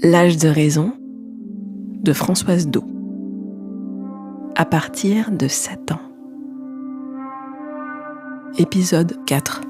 L'âge de raison de Françoise Do. À partir de 7 ans. Épisode 4.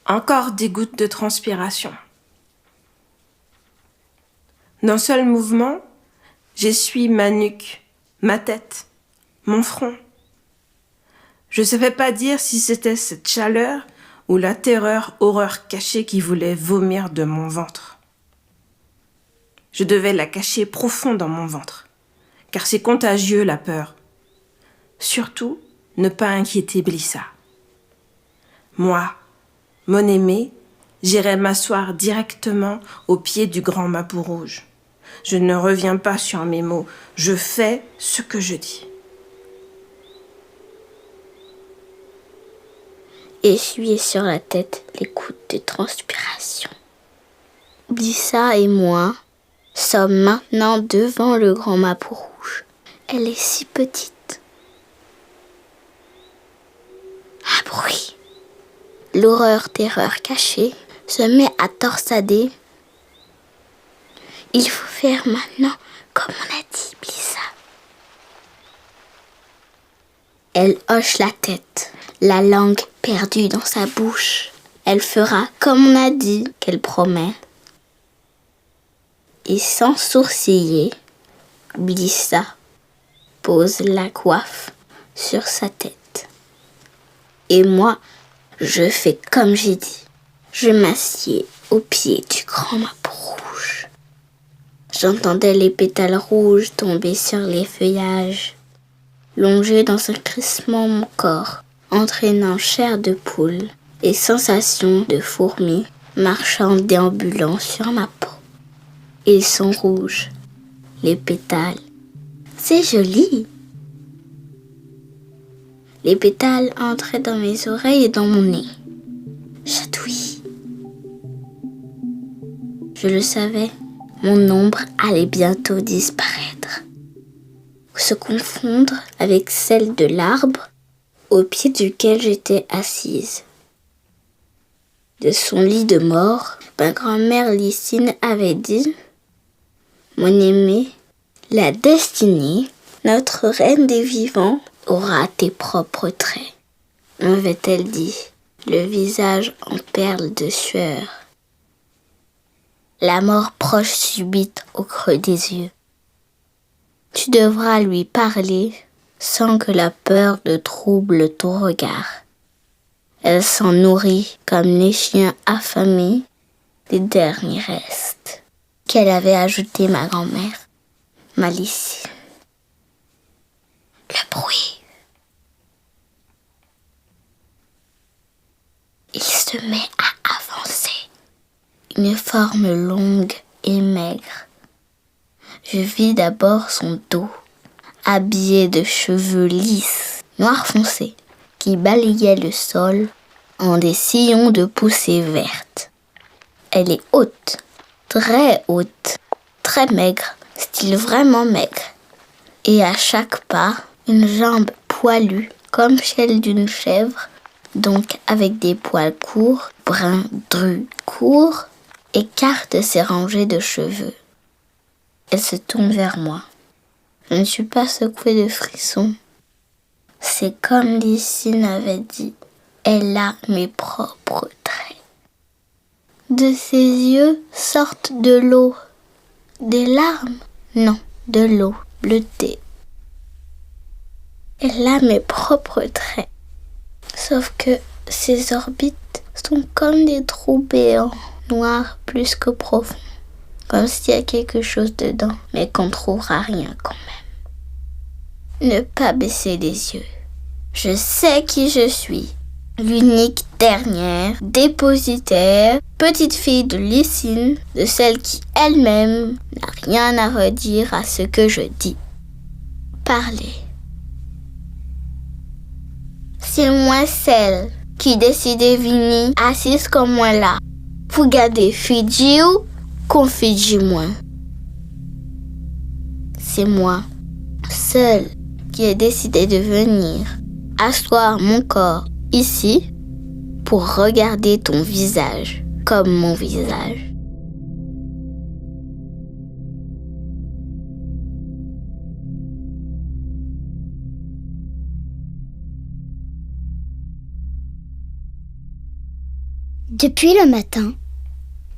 Encore des gouttes de transpiration. D'un seul mouvement, j'essuie ma nuque, ma tête, mon front. Je ne savais pas dire si c'était cette chaleur ou la horreur cachée qui voulait vomir de mon ventre. Je devais la cacher profond dans mon ventre, car c'est contagieux la peur. Surtout, ne pas inquiéter Blissa. Moi, mon aimé, j'irai m'asseoir directement au pied du grand mapou rouge. Je ne reviens pas sur mes mots, je fais ce que je dis. Essuyez sur la tête les gouttes de transpiration. Blissa et moi sommes maintenant devant le grand mapou rouge. Elle est si petite. Un bruit. L'horreur-terreur cachée se met à torsader. Il faut faire maintenant comme on a dit, Blissa. Elle hoche la tête, la langue perdue dans sa bouche. Elle fera comme on a dit qu'elle promet. Et sans sourciller, Blissa pose la coiffe sur sa tête. Et moi, je fais comme j'ai dit. Je m'assieds au pied du grand mapou rouge. J'entendais les pétales rouges tomber sur les feuillages, longer dans un crissement mon corps, entraînant chair de poule et sensation de fourmis marchant déambulant sur ma peau. Ils sont rouges, les pétales. C'est joli. Les pétales entraient dans mes oreilles et dans mon nez. Chatouille. Je le savais, mon ombre allait bientôt disparaître, se confondre avec celle de l'arbre au pied duquel j'étais assise. De son lit de mort, ma grand-mère Lysine avait dit « Mon aimé, la destinée, notre reine des vivants, aura tes propres traits. » m'avait-elle dit, le visage en perles de sueur. La mort proche subite au creux des yeux. Tu devras lui parler sans que la peur ne trouble ton regard. Elle s'en nourrit comme les chiens affamés des derniers restes qu'elle avait ajouté ma grand-mère, Malicie. Le bruit. Il se met à avancer. Une forme longue et maigre. Je vis d'abord son dos, habillé de cheveux lisses, noir foncé, qui balayaient le sol en des sillons de poussées vertes. Elle est haute, très haute, très maigre, style vraiment maigre. Et à chaque pas, une jambe poilue comme celle d'une chèvre, donc avec des poils courts, bruns drus courts, écarte ses rangées de cheveux. Elle se tourne vers moi. Je ne suis pas secouée de frissons. C'est comme Lysine avait dit. Elle a mes propres traits. De ses yeux sortent de l'eau. Des larmes? Non, de l'eau bleutée. Elle a mes propres traits. Sauf que ses orbites sont comme des trous béants, noirs plus que profonds. Comme s'il y a quelque chose dedans, mais qu'on ne trouvera rien quand même. Ne pas baisser les yeux. Je sais qui je suis. L'unique dernière, dépositaire, petite fille de Lysine, de celle qui elle-même n'a rien à redire à ce que je dis. Parlez. C'est moi celle qui décidait venir assise comme moi là. Pour garder Fidji ou qu'on Fidji moins. C'est moi, seule, qui ai décidé de venir asseoir mon corps ici pour regarder ton visage comme mon visage. Depuis le matin,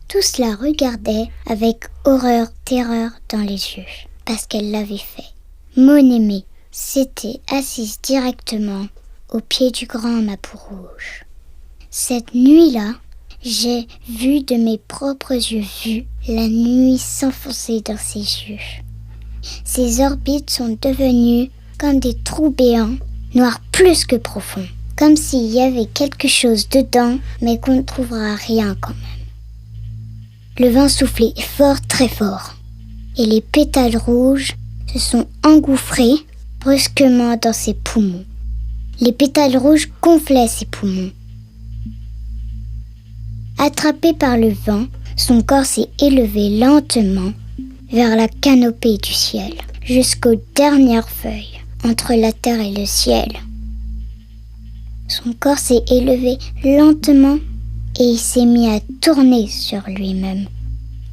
tous la regardaient avec horreur, terreur dans les yeux, parce qu'elle l'avait fait. Mon aimée s'était assise directement au pied du grand mapou rouge. Cette nuit-là, j'ai vu de mes propres yeux la nuit s'enfoncer dans ses yeux. Ses orbites sont devenues comme des trous béants, noirs plus que profonds, comme s'il y avait quelque chose dedans, mais qu'on ne trouvera rien quand même. Le vent soufflait fort, très fort, et les pétales rouges se sont engouffrés brusquement dans ses poumons. Les pétales rouges gonflaient ses poumons. Attrapé par le vent, son corps s'est élevé lentement vers la canopée du ciel, jusqu'aux dernières feuilles, entre la terre et le ciel. Son corps s'est élevé lentement et il s'est mis à tourner sur lui-même.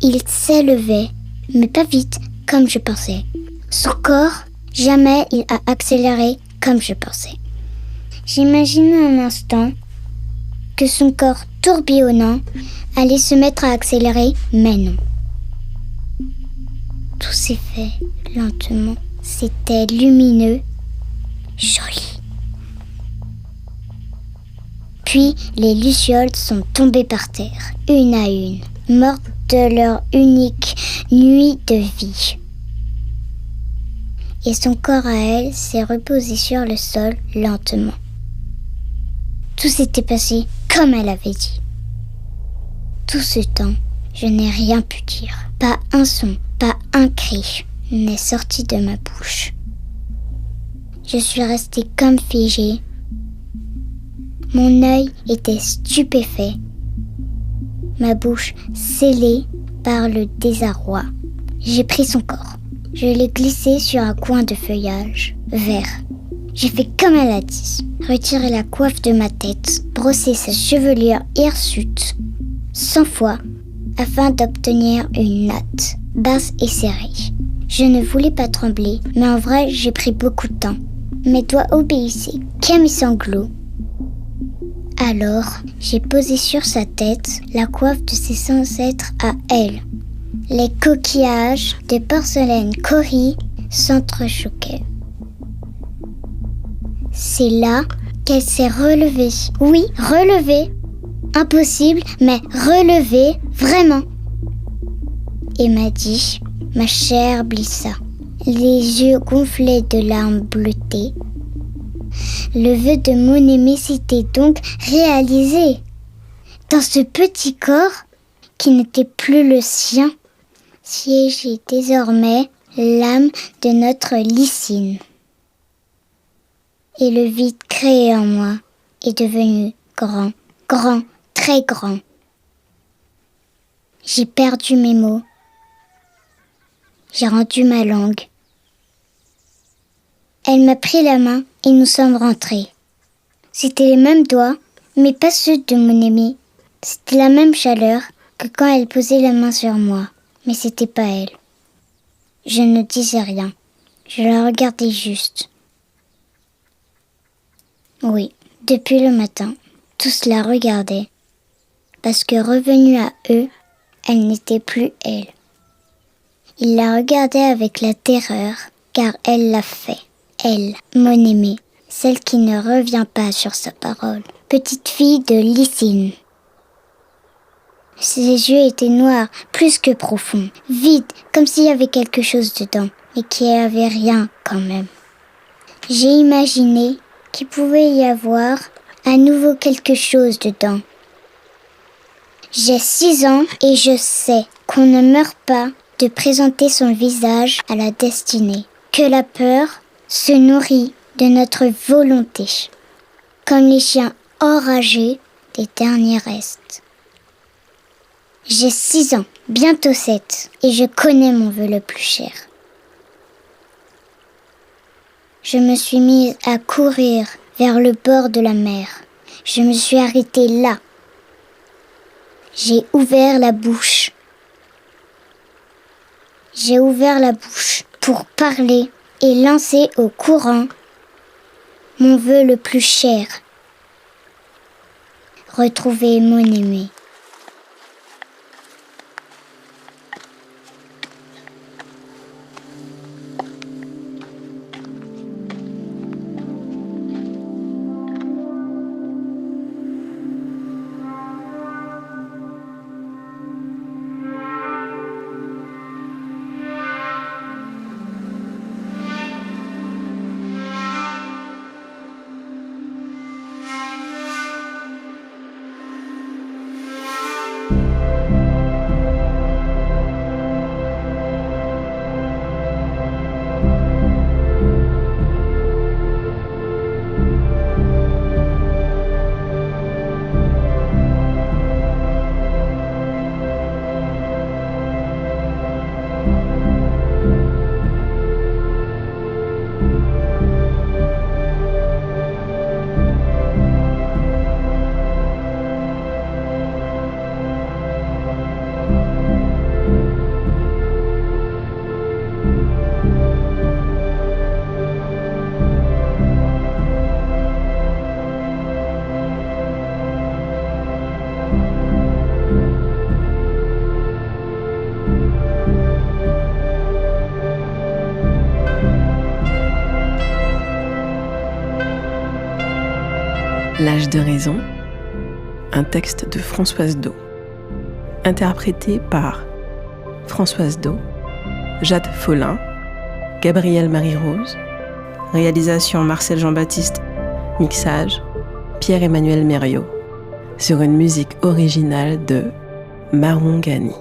Il s'élevait, mais pas vite, comme je pensais. Son corps, jamais il a accéléré comme je pensais. J'imaginais un instant que son corps tourbillonnant allait se mettre à accélérer, mais non. Tout s'est fait lentement. C'était lumineux, joli. Puis les lucioles sont tombées par terre, une à une, mortes de leur unique nuit de vie. Et son corps à elle s'est reposé sur le sol lentement. Tout s'était passé comme elle avait dit. Tout ce temps, je n'ai rien pu dire. Pas un son, pas un cri n'est sorti de ma bouche. Je suis restée comme figée. Mon œil était stupéfait, ma bouche scellée par le désarroi. J'ai pris son corps. Je l'ai glissé sur un coin de feuillage vert. J'ai fait comme elle a dit, retirer la coiffe de ma tête, brosser sa chevelure hirsute 100 fois afin d'obtenir une natte basse et serrée. Je ne voulais pas trembler, mais en vrai, j'ai pris beaucoup de temps. Mes doigts obéissaient qu'à mes sanglots. Alors, j'ai posé sur sa tête la coiffe de ses ancêtres à elle. Les coquillages de porcelaine Cori s'entrechoquaient. C'est là qu'elle s'est relevée. Oui, relevée. Impossible, mais relevée, vraiment. Et m'a dit, ma chère Blissa, les yeux gonflés de larmes bleutées. Le vœu de mon aimé s'était donc réalisé. Dans ce petit corps qui n'était plus le sien, siégeait désormais l'âme de notre Lysine. Et le vide créé en moi est devenu grand, grand, très grand. J'ai perdu mes mots. J'ai rendu ma langue. Elle m'a pris la main et nous sommes rentrés. C'était les mêmes doigts, mais pas ceux de mon aimée. C'était la même chaleur que quand elle posait la main sur moi, mais c'était pas elle. Je ne disais rien. Je la regardais juste. Oui, depuis le matin, tous la regardaient, parce que revenue à eux, elle n'était plus elle. Ils la regardaient avec la terreur, car elle l'a fait. Elle, mon aimée, celle qui ne revient pas sur sa parole. Petite fille de Lycine. Ses yeux étaient noirs, plus que profonds, vides, comme s'il y avait quelque chose dedans, mais qu'il n'y avait rien quand même. J'ai imaginé qu'il pouvait y avoir à nouveau quelque chose dedans. J'ai 6 ans et je sais qu'on ne meurt pas de présenter son visage à la destinée, que la peur se nourrit de notre volonté, comme les chiens enragés des derniers restes. J'ai 6 ans, bientôt 7, et je connais mon vœu le plus cher. Je me suis mise à courir vers le bord de la mer. Je me suis arrêtée là. J'ai ouvert la bouche. J'ai ouvert la bouche pour parler et lancer au courant mon vœu le plus cher. Retrouver mon aimé. L'âge de raison, un texte de Françoise Do, interprété par Françoise Do, Jade Follin, Gabrielle Marie-Rose, réalisation Marcel Jean-Baptiste, mixage Pierre-Emmanuel Mériot, sur une musique originale de Marron Gani.